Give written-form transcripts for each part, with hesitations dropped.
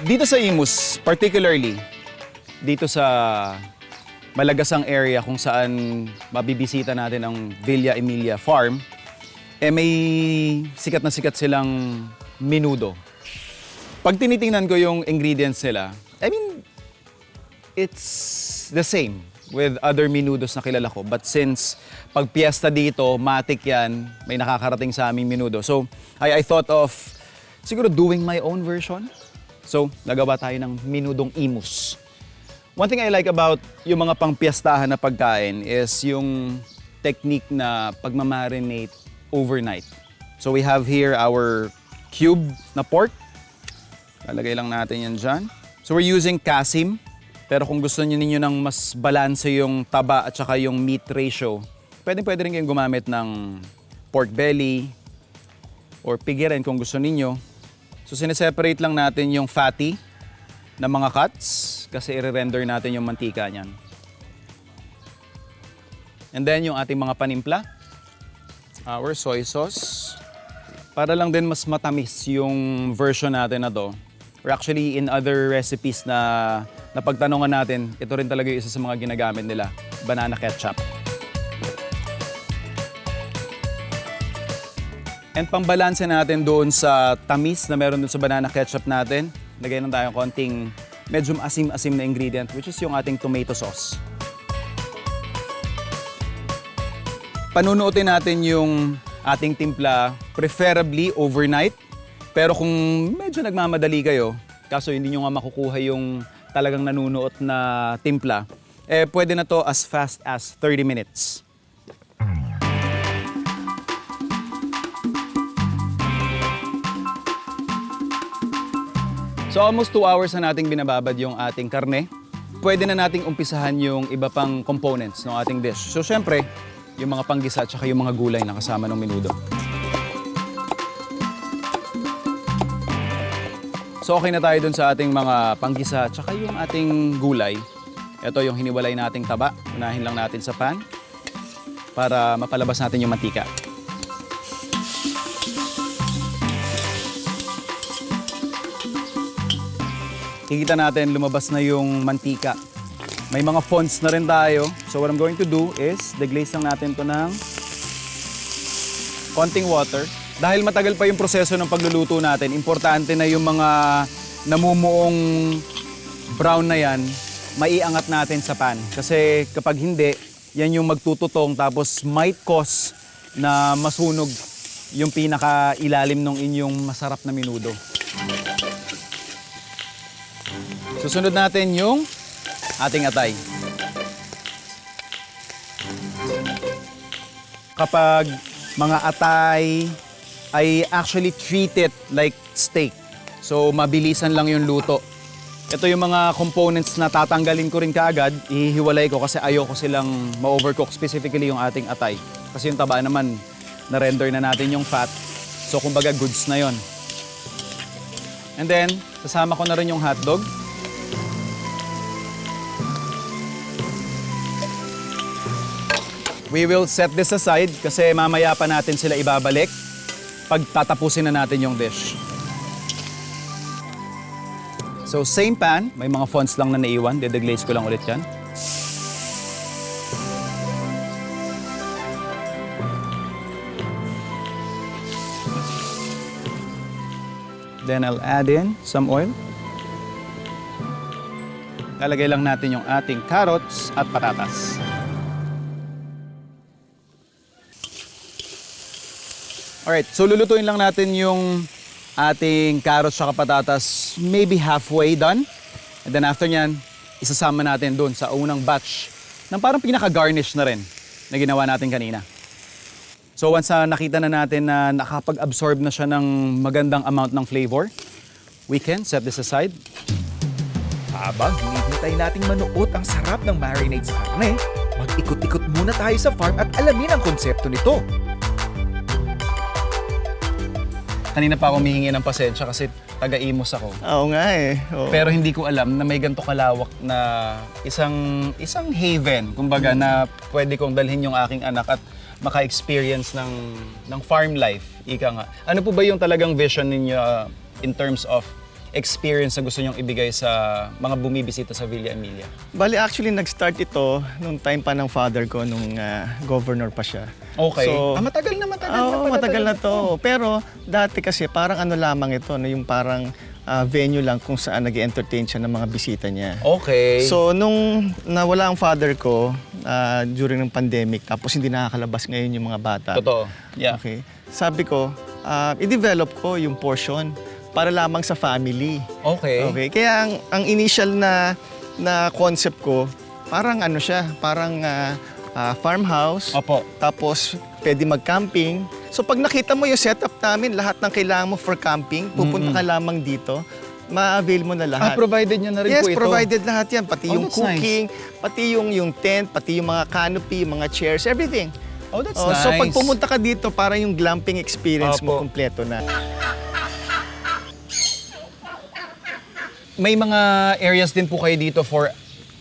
Dito sa Imus, particularly, dito sa Malagasang area kung saan mabibisita natin ang Villa Emilia Farm, may sikat na sikat silang menudo. Pag tinitingnan ko yung ingredients nila, it's the same with other menudos na kilala ko. But since pag piyesta dito, matik yan, may nakakarating sa aming menudo. So, I thought of siguro doing my own version. So, nagawa tayo ng menudong Imus. One thing I like about yung mga pangpiyastahan na pagkain is yung technique na pagmamarinate overnight. So we have here our cube na pork. Lalagay lang natin yan dyan. So we're using kasim. Pero kung gusto niyo ng mas balanse yung taba at saka yung meat ratio, pwede rin kayong gumamit ng pork belly or pigi rin kung gusto niyo. So sineseparate lang natin yung fatty na mga cuts kasi i-render natin yung mantika niyan. And then yung ating mga panimpla, our soy sauce. Para lang din mas matamis yung version natin na to. Or actually in other recipes na napagtanungan natin, ito rin talaga yung isa sa mga ginagamit nila, banana ketchup. And pambalanse natin doon sa tamis na meron doon sa banana ketchup natin, lagay lang tayo konting medyo asim-asim na ingredient, which is yung ating tomato sauce. Panunuotin natin yung ating timpla, preferably overnight. Pero kung medyo nagmamadali kayo, kaso hindi nyo nga makukuha yung talagang nanunuot na timpla, pwede na to as fast as 30 minutes. So almost 2 hours na nating binababad yung ating karne. Pwede na nating umpisahan yung iba pang components ng ating dish. So syempre, yung mga panggisa at saka yung mga gulay na kasama ng menudo. So okay na tayo dun sa ating mga panggisa at saka yung ating gulay. Ito yung hiniwalay nating taba. Unahin lang natin sa pan para mapalabas natin yung mantika. Kikita natin lumabas na yung mantika. May mga fonts na rin tayo. So what I'm going to do is deglaze lang natin to ng konting water. Dahil matagal pa yung proseso ng pagluluto natin, importante na yung mga namumuong brown na yan, maiangat natin sa pan. Kasi kapag hindi, yan yung magtututong tapos might cause na masunog yung pinakailalim ng inyong masarap na menudo. Susunod natin yung ating atay. Kapag mga atay ay actually treat it like steak. So mabilisan lang yung luto. Ito yung mga components na tatanggalin ko rin kaagad, ihiwalay ko kasi ayoko silang ma-overcook, specifically yung ating atay. Kasi yung taba naman, na-render na natin yung fat. So kumbaga goods na yon. And then, sasama ko na rin yung hotdog. We will set this aside kasi mamaya pa natin sila ibabalik pag tatapusin na natin yung dish. So same pan, may mga fonts lang na naiwan, dedeglaze ko lang ulit yan. Then I'll add in some oil. Lalagay lang natin yung ating carrots at patatas. Alright, so lulutuin lang natin yung ating carrots at patatas maybe halfway done. And then after nyan, isasama natin doon sa unang batch ng parang pinaka-garnish na rin na ginawa natin kanina. So once nakita na natin na nakapag-absorb na siya ng magandang amount ng flavor, we can set this aside. Habang hinihintay nating manuot ang sarap ng marinade sa karne, mag-ikot-ikot muna tayo sa farm at alamin ang konsepto nito. Kanina pa ako humihingi ng pasensya kasi taga-Imus ako. Oo nga eh. Oo. Pero hindi ko alam na may ganito kalawak na isang haven, kumbaga, na pwede kong dalhin yung aking anak at maka-experience ng farm life, ika nga. Ano po ba yung talagang vision ninyo in terms of experience na gusto nyong ibigay sa mga bumibisita sa Villa Emilia? Bali, actually, nag-start ito nung time pa ng father ko, nung governor pa siya. Okay. So, Matagal na pala matagal na talaga. to. Pero dati kasi parang ano lamang ito, no, yung parang venue lang kung saan nag-entertain siya ng mga bisita niya. Okay. So, nung nawala ang father ko during ng pandemic, tapos hindi nakakalabas ngayon yung mga bata. Totoo. Yeah. Okay. Sabi ko, i-develop ko yung portion para lamang sa family. Okay. Okay. Kaya ang initial na concept ko, parang ano siya, parang farmhouse. Opo. Tapos pwede mag-camping. So pag nakita mo yung setup namin, lahat ng kailangan mo for camping, pupunta ka lamang dito, ma-avail mo na lahat. provided nyo na rin Yes, po ito. provided lahat yan. Pati Oh, yung that's cooking, pati yung tent, pati yung mga canopy, yung mga chairs, everything. Oh, that's Oh, nice. so pag pumunta ka dito, parang yung glamping experience mo Opo. kumpleto na. May mga areas din po kayo dito for,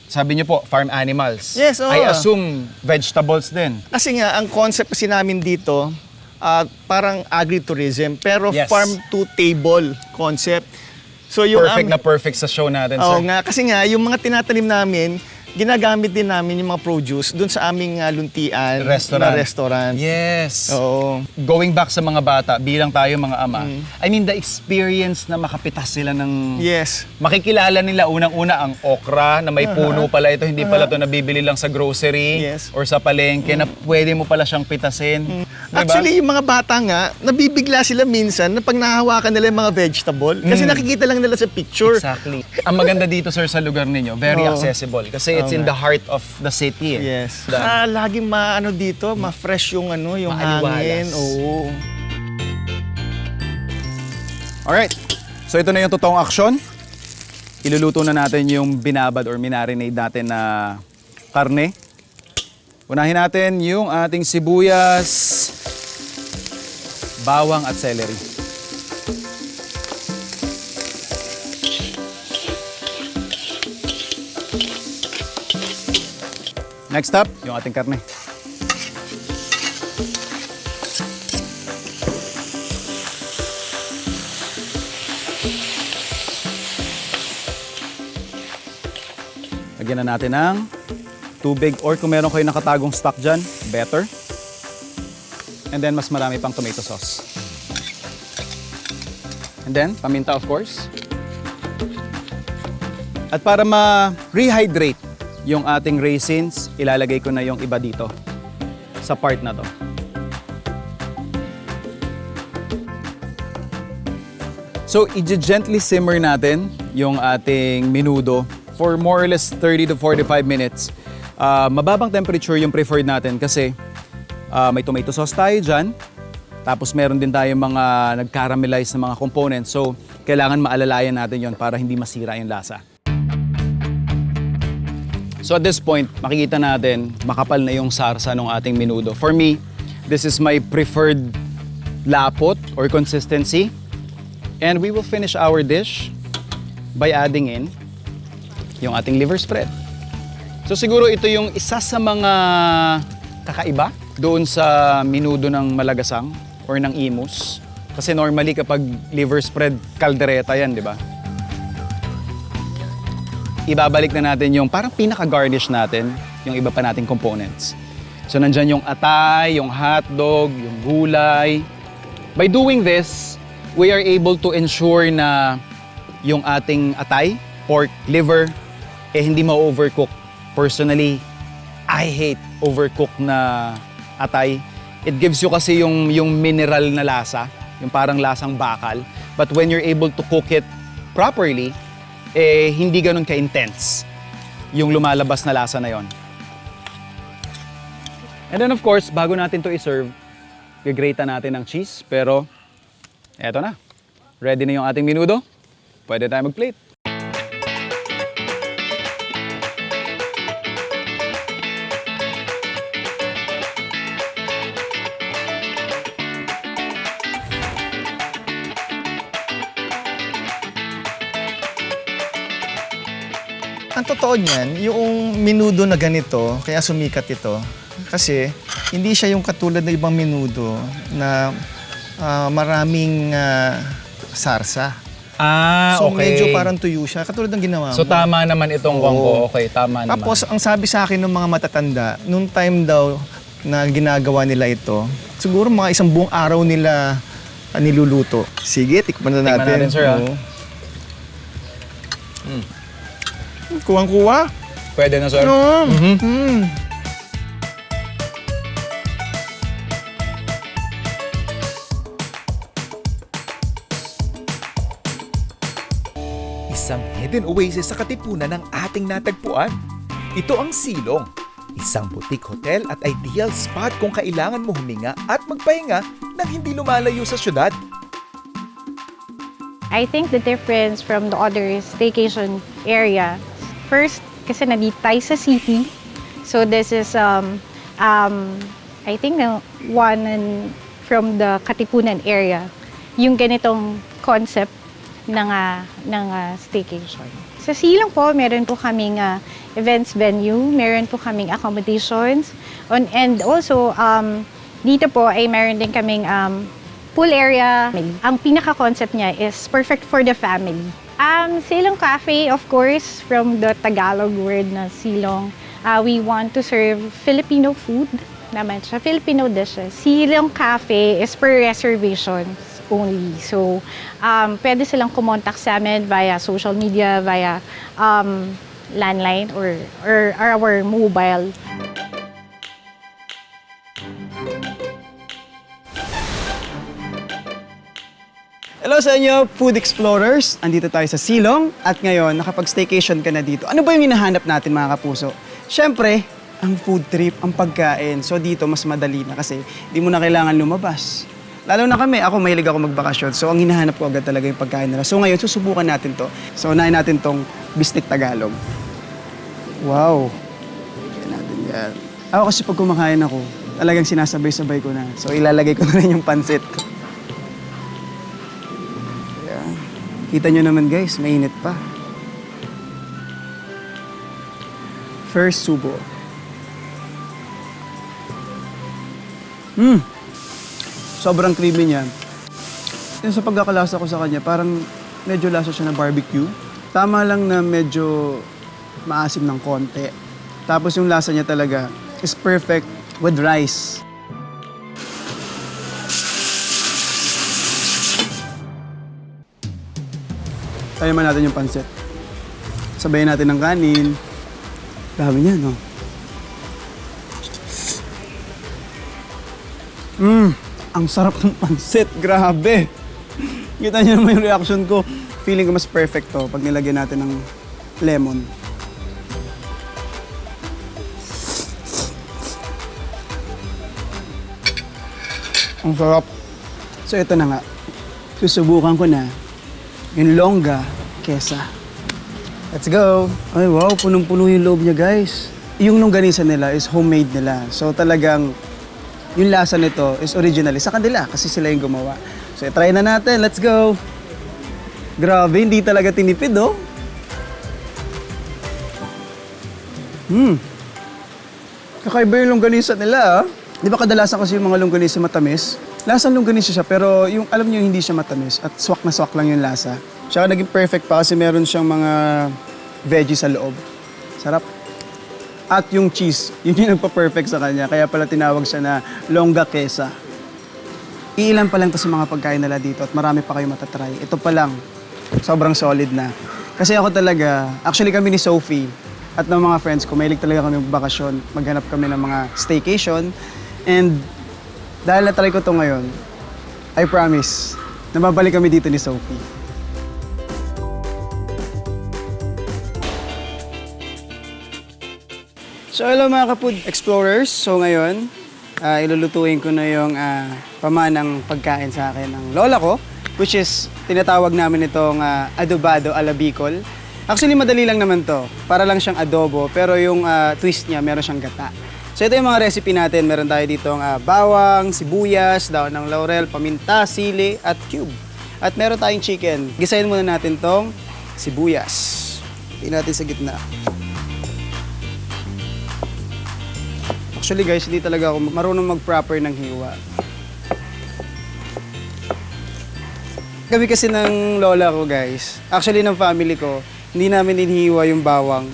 sabi niyo po, farm animals. Yes, oo. I assume vegetables din. Kasi nga, ang concept kasi namin dito, parang agritourism, pero Yes. farm to table concept. So yung Perfect sa show natin, Oo sir. nga, kasi nga, yung mga tinatanim namin, ginagamit din namin yung mga produce doon sa aming luntian Restaurant. na restaurant. Yes. Oo. Going back sa mga bata, bilang tayo mga ama, I mean, the experience na makapitas sila ng... Yes. Makikilala nila unang-una ang okra na may puno pala ito, hindi pala ito nabibili lang sa grocery Yes. or sa palengke na pwede mo pala siyang pitasin. Diba? Actually, yung mga bata nga, nabibigla sila minsan na pag nahawakan nila yung mga vegetable kasi nakikita lang nila sa picture. Exactly. Ang maganda dito, sir, sa lugar ninyo, very Oo. accessible kasi it's Oo in nga. the heart of the city. Yes. The- Laging maano dito, ma-fresh yung yung Maaliwalas. hangin. Oo. Alright. So ito na yung totoong aksyon. Iluluto na natin yung binabad or minarinade natin na karne. Unahin natin yung ating sibuyas, bawang at celery. Next up, yung ating karne. Lagyan na natin ng tubig or kung meron kayo nakatagong stock dyan, better. And then mas marami pang tomato sauce. And then, paminta of course. At para ma-rehydrate yung ating raisins, ilalagay ko na yung iba dito sa part na to. So, i-gently simmer natin yung ating menudo for more or less 30 to 45 minutes. Mababang temperature yung preferred natin kasi may tomato sauce tayo dyan. Tapos meron din tayo mga nag-caramelize na mga components. So, kailangan maalalayan natin yon para hindi masira yung lasa. So at this point, makikita natin makapal na yung sarsa ng ating menudo. For me, this is my preferred lapot or consistency. And we will finish our dish by adding in yung ating liver spread. So siguro ito yung isa sa mga kakaiba doon sa menudo ng Malagasang or ng Imus. Kasi normally kapag liver spread, kaldereta yan, di ba? Ibabalik na natin yung parang pinaka-garnish natin, yung iba pa nating components. So nandyan yung atay, yung hotdog, yung gulay. By doing this, we are able to ensure na yung ating atay, pork, liver, hindi ma-overcook. Personally, I hate overcook na atay. It gives you kasi yung mineral na lasa, yung parang lasang bakal. But when you're able to cook it properly, hindi ganun ka-intense yung lumalabas na lasa na yon. And then of course, bago natin to i-serve, i-grate natin ng cheese. Pero, eto na. Ready na yung ating menudo. Pwede tayo mag-plate. Ang totoo niyan, yung menudo na ganito, kaya sumikat ito, kasi hindi siya yung katulad ng ibang menudo na maraming sarsa. So okay. medyo parang tuyo siya, katulad ng ginawa mo. So tama naman itong Oo. kwangko. Okay, tama naman. Tapos, ang sabi sa akin ng mga matatanda, nung time daw na ginagawa nila ito, siguro mga isang buong araw nila niluluto. Sige, tikman na natin. Tikman natin, sir, ha? Oo. Kuwang-kuwa. Pwede na, sir. No. Mhm. Mm. Isang hidden oasis sa katipunan ng ating natagpuan. Ito ang Silong, isang boutique hotel at ideal spot kung kailangan mo huminga at magpahinga nang hindi lumalayo sa syudad. I think the difference from the other staycation area, first, kasi nandito tayo sa city. So this is, I think, the one from the Katipunan area, yung ganitong concept ng staycation. Sa Silong po, meron po kaming events venue, meron po kaming accommodations, and also, dito po ay meron din kaming pool area. Ang pinaka-concept niya is perfect for the family. Silong Cafe, of course, from the Tagalog word na silong, we want to serve Filipino food naman siya, Filipino dishes. Silong Cafe is per reservations only. So, pwede silang kumontak sa amin via social media, via landline or our mobile. Hello sa inyo, food explorers. Andito tayo sa Silong at ngayon nakapag-staycation ka na dito. Ano ba yung hinahanap natin mga kapuso? Siyempre, ang food trip, ang pagkain. So dito mas madali na kasi hindi mo na kailangan lumabas. Lalo na kami, ako mahilig ako magbakasyon. So ang hinahanap ko agad talaga yung pagkain nila. So ngayon susubukan natin to. So unahin natin tong bistik Tagalog. Wow. Yan natin yan. Ako kasi pag kumakain ako, talagang sinasabay-sabay ko na. So ilalagay ko na rin yung pansit ko. Kita nyo naman guys, mainit pa. First subo. Sobrang creamy niyan. Yung sa pagkakalasa ko sa kanya, parang medyo lasa siya na barbecue. Tama lang na medyo maasim ng konti. Tapos yung lasa niya talaga is perfect with rice. Tayo man natin yung pansit. Sabayin natin ng kanin. Dami niya, no? Ang sarap ng pansit. Grabe. Kita niyo naman yung reaction ko. Feeling ko mas perfect to pag nilagyan natin ng lemon. Ang sarap. So ito na nga. Susubukan ko na yung longga kesa. Let's go! Ay wow, punong-puno yung loob niya guys. Yung longganisa nila is homemade nila. So talagang yung lasa nito is originally sa kanila kasi sila yung gumawa. So try na natin, let's go! Grabe, hindi talaga tinipid oh. Kakaiba yung longganisa nila ah. Di ba kadalasan kasi yung mga longganisa matamis? Lasang longganisa siya pero yung alam niyo hindi siya matamis at swak na swak lang yung lasa. Tsaka naging perfect pa kasi meron siyang mga veggies sa loob. Sarap. At yung cheese, yun yung nagpa-perfect sa kanya. Kaya pala tinawag siya na longga kesa. Iilan pa lang to sa mga pagkain nila dito at marami pa kayo matatry. Ito pa lang, sobrang solid na. Kasi ako talaga, actually kami ni Sophie at ng mga friends ko, mahilig talaga kami magbakasyon. Maghanap kami ng mga staycation. And dahil na-try ko to ngayon, I promise, nababalik kami dito ni Sophie. So hello mga ka-food explorers. So ngayon, ilulutuin ko na yung pamanang pagkain sa akin ng lola ko, which is tinatawag namin itong adobado ala Bicol. Actually, madali lang naman to. Para lang siyang adobo, pero yung twist niya, meron siyang gata. So ito yung mga recipe natin. Meron tayo ditong bawang, sibuyas, daon ng laurel, paminta, sili, at cube. At meron tayong chicken. Gisahin muna natin tong sibuyas. Tingnan natin sa gitna. Actually guys, hindi talaga ako marunong mag-proper ng hiwa. Kami kasi ng lola ko, guys, actually ng family ko, hindi namin inihiwa yung bawang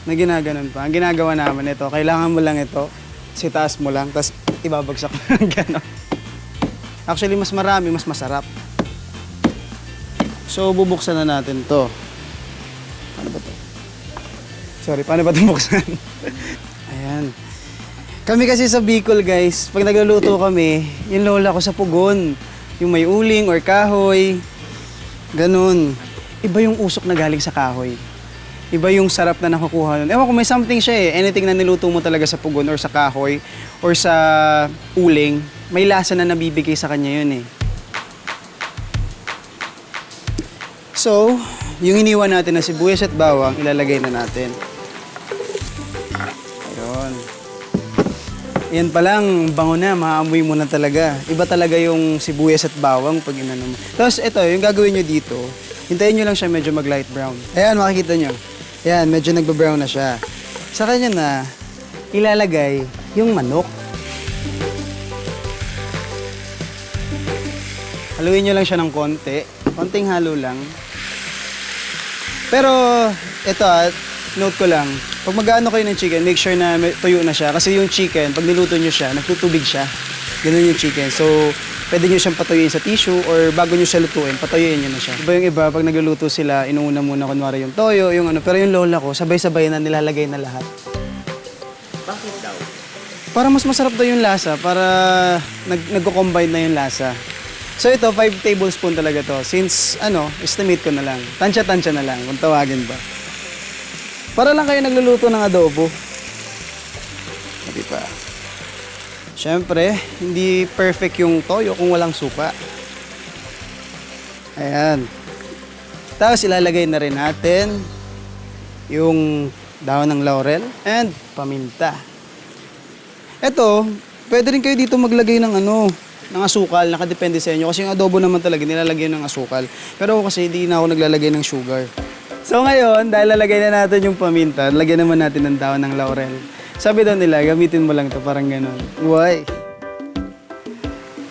na ginaganon pa. Ang ginagawa namin ito, kailangan mo lang ito, sitaas mo lang, tapos ibabagsak mo lang gano'n. Actually, mas marami, mas masarap. So, bubuksan na natin to. Paano ba to? Sorry, paano ba ito buksan? Ayan. Kami kasi sa Bicol, guys, pag nagluluto kami, yung lola ko sa pugon, yung may uling or kahoy, ganun. Iba yung usok na galing sa kahoy. Iba yung sarap na nakukuha nun. Ewan ko, may something siya eh. Anything na niluto mo talaga sa pugon or sa kahoy or sa uling, may lasa na nabibigay sa kanya yun eh. So, yung iniwan natin na sibuyas at bawang, ilalagay na natin. Ayun. Yan pa lang, bango na, maamoy mo na talaga. Iba talaga yung sibuyas at bawang pag inano mo. Tapos ito, yung gagawin nyo dito, hintayin nyo lang siya medyo mag-light brown. Ayan, makikita nyo. Ayan, medyo nagba-brown na siya. Sa kanya na, ilalagay yung manok. Haluin nyo lang siya ng konti. Konting halo lang. Pero, ito note ko lang, pag mag-ano kayo ng chicken, make sure na tuyo na siya. Kasi yung chicken, pag niluto nyo siya, nagtutubig siya. Ganun yung chicken. So, pwede nyo siyang patuyuin sa tissue or bago nyo siya lutuin, patuyuin nyo na siya. Iba yung iba, pag nagluluto sila, inuuna muna kunwari yung toyo, yung ano. Pero yung lola ko, sabay-sabay na nilalagay na lahat. Bakit daw? Para mas masarap daw yung lasa, para nagko-combine na yung lasa. So ito, 5 tablespoon talaga to. Since, estimate ko na lang. Tansya-tansya na lang, kung tawagin ba. Para lang kayo nagluluto ng adobo. Di ba? Siyempre, hindi perfect yung toyo kung walang suka. Ayan. Tapos ilalagay na rin natin yung dahon ng laurel and paminta. Ito, pwede rin kayo dito maglagay ng ng asukal, nakadepende sa inyo. Kasi yung adobo naman talaga, nilalagay ng asukal. Pero ako kasi hindi na ako naglalagay ng sugar. So ngayon, dahil lalagay na natin yung paminta, lagyan naman natin ng dahon ng laurel. Sabi daw nila, gamitin mo lang to parang gano'n. Why?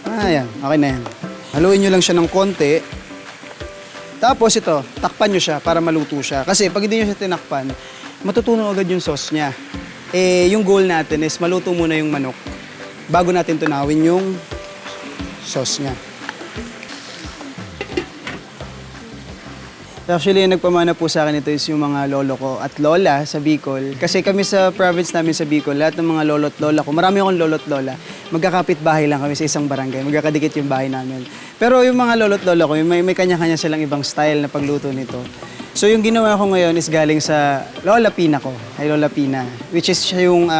Ayan, okay na yan. Haluin nyo lang siya ng konti. Tapos ito, takpan nyo siya para maluto siya. Kasi pag hindi nyo siya tinakpan, matutunaw agad yung sauce niya. Yung goal natin is maluto muna yung manok bago natin tunawin yung sauce niya. Actually, yung nagpamana po sa akin ito is yung mga lolo ko at lola sa Bicol. Kasi kami sa province namin sa Bicol, lahat ng mga lolo't lola ko, marami akong lolo't lola, magkakapit bahay lang kami sa isang barangay, magkakadikit yung bahay namin. Pero yung mga lolo't lola ko, may kanya-kanya silang ibang style na pagluto nito. So yung ginawa ko ngayon is galing sa Lola Pina ko, ay Lola Pina, which is siya yung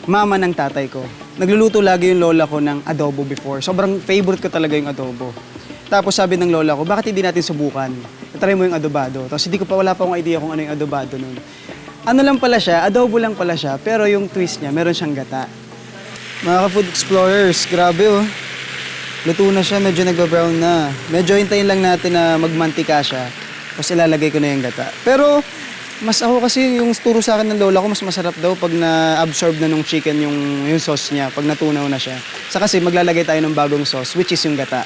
mama ng tatay ko. Nagluluto lagi yung lola ko ng adobo before. Sobrang favorite ko talaga yung adobo. Tapos sabi ng lola ko, bakit hindi natin subukan? Try mo yung adobado. Tapos wala pa akong idea kung ano yung adobado nun. Ano lang pala siya, adobo lang pala siya, pero yung twist niya, meron siyang gata. Mga ka-food explorers, grabe oh. Luto na siya, medyo nagba-brown na. Medyo hintayin lang natin na magmantika siya. Tapos ilalagay ko na yung gata. Pero mas ako kasi yung turo sa akin ng lola ko, mas masarap daw pag na-absorb na nung chicken yung sauce niya, pag natunaw na siya. Sa kasi maglalagay tayo ng bagong sauce, which is yung gata.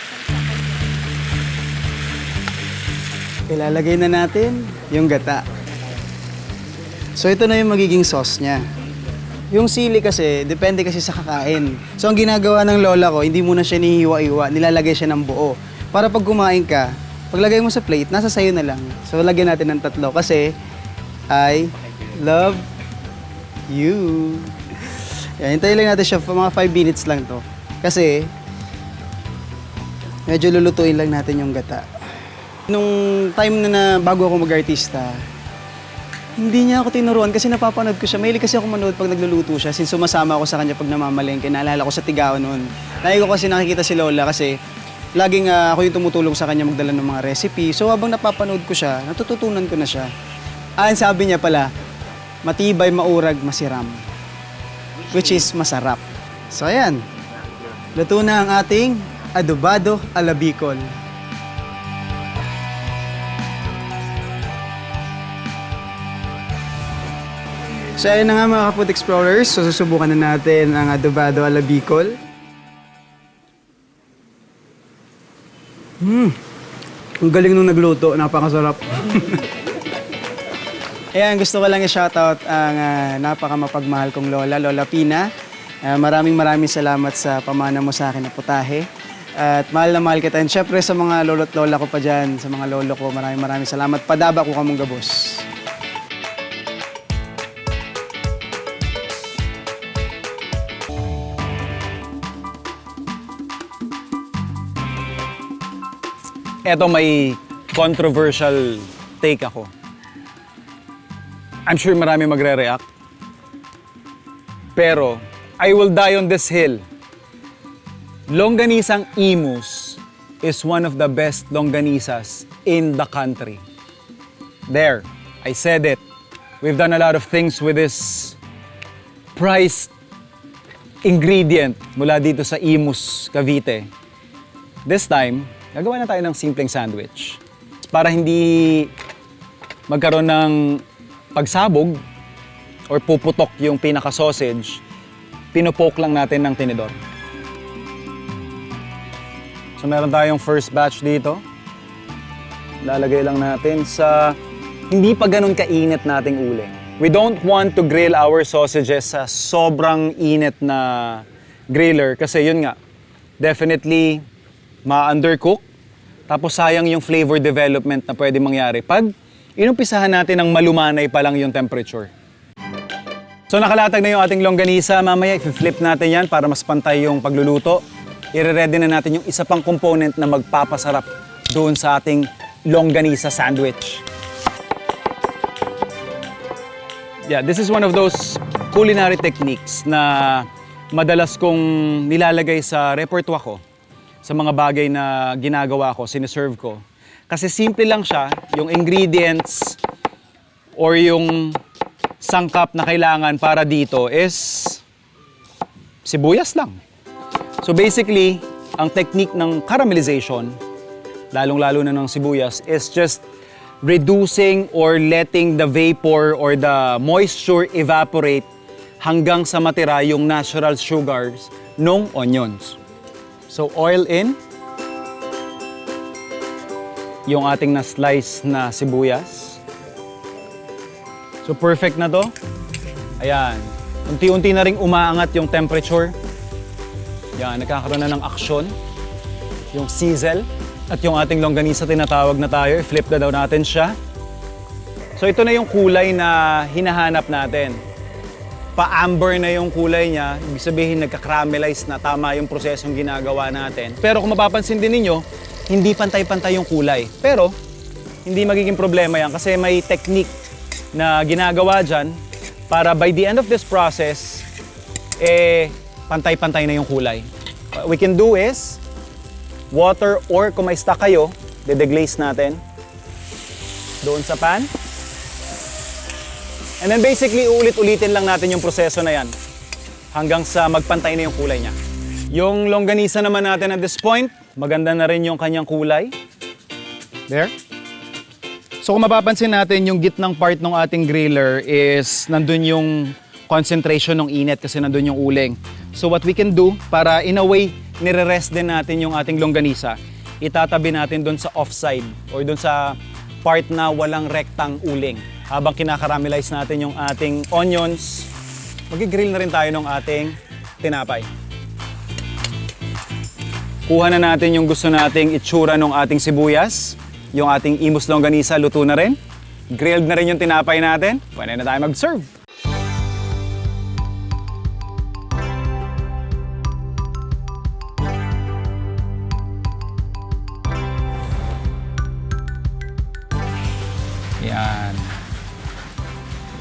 Ilalagay na natin yung gata. So ito na yung magiging sauce niya. Yung sili kasi, depende kasi sa kakain. So ang ginagawa ng lola ko, hindi muna siya nihiwa-iwa, nilalagay siya ng buo. Para pag kumain ka, paglagay mo sa plate, nasa sayo na lang. So lagyan natin ng 3 kasi I love you. Yan, hintayin lang natin siya for mga 5 minutes lang to. Kasi medyo lulutuin lang natin yung gata. Nung time na bago ako mag-artista, hindi niya ako tinuruan kasi napapanood ko siya. Mahilig kasi ako manood pag nagluluto siya since sumasama ako sa kanya pag namamalengke. Naalala ko sa Tigao noon. Lagi ko kasi nakikita si Lola kasi laging ako yung tumutulong sa kanya magdala ng mga recipe. So habang napapanood ko siya, natututunan ko na siya. Ang sabi niya pala, matibay, maurag, masiram. Which is masarap. So ayan, luto na ang ating adobado ala Bicol. So ayun na nga mga ka-food explorers, so susubukan na natin ang adobado ala Bicol. Ang galing nung nagluto, napakasarap. Ayan, gusto ko lang i-shoutout ang napakamapagmahal kong lola, Lola Pina. Maraming salamat sa pamana mo sa akin na putahe. At mahal na mahal kita. And syempre sa mga lolo't lola ko pa dyan, sa mga lolo ko, maraming salamat. Padaba ko kamong gabos. Eto may controversial take ako. I'm sure marami magre-react. Pero, I will die on this hill. Longganisang Imus is one of the best longganisas in the country. There, I said it. We've done a lot of things with this priced ingredient mula dito sa Imus, Cavite. This time, gagawa na tayo ng simpleng sandwich. Para hindi magkaroon ng pagsabog or puputok yung pinaka-sausage, pinopoke lang natin ng tinidor. So meron tayong first batch dito. Lalagay lang natin sa hindi pa ganun kainit nating uling. We don't want to grill our sausages sa sobrang init na griller kasi yun nga, definitely ma-undercook. Tapos sayang yung flavor development na pwede mangyari pag inumpisahan natin ng malumanay pa lang yung temperature. So nakalatag na yung ating longganisa. Mamaya i-flip natin yan para mas pantay yung pagluluto. I-ready na natin yung isa pang component na magpapasarap doon sa ating longganisa sandwich. Yeah, this is one of those culinary techniques na madalas kong nilalagay sa repertoire ko. Sa mga bagay na ginagawa ko, siniserve ko. Kasi simple lang siya, yung ingredients or yung sangkap na kailangan para dito is sibuyas lang. So basically, ang technique ng caramelization, lalong-lalo na ng sibuyas, is just reducing or letting the vapor or the moisture evaporate hanggang sa matira yung natural sugars ng onions. So oil in, yung ating na-slice na sibuyas. So perfect na to. Ayan. Unti-unti na ring umaangat yung temperature. Yan, nagkakaroon na ng aksyon. Yung sizzle. At yung ating longganisa tinatawag na tayo. I-flip na daw natin siya. So ito na yung kulay na hinahanap natin. Pa-amber na yung kulay niya. Ibig sabihin nagka-caramelize na, tama yung prosesong ginagawa natin. Pero kung mapapansin din ninyo, hindi pantay-pantay yung kulay. Pero hindi magiging problema yan kasi may technique na ginagawa dyan para by the end of this process, pantay-pantay na yung kulay. What we can do is, water or kung may stock kayo, deglaze natin doon sa pan. And then basically, uulit-ulitin lang natin yung proseso na yan hanggang sa magpantay na yung kulay niya. Yung longganisa naman natin at this point, maganda na rin yung kanyang kulay. There. So kung mapapansin natin, yung gitnang part ng ating griller is nandun yung concentration ng init kasi nandun yung uling. So what we can do, para in a way, nire-rest din natin yung ating longganisa, itatabi natin dun sa offside or dun sa part na walang rektang uling. Habang kinakaramelize natin yung ating onions, mag-grill na rin tayo ng ating tinapay. Kuha na natin yung gusto nating itsura ng ating sibuyas. Yung ating Imus longganisa, luto na rin. Grilled na rin yung tinapay natin. Pwede na tayo mag-serve. Yan.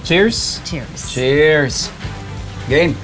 Cheers! Cheers. Cheers! Game!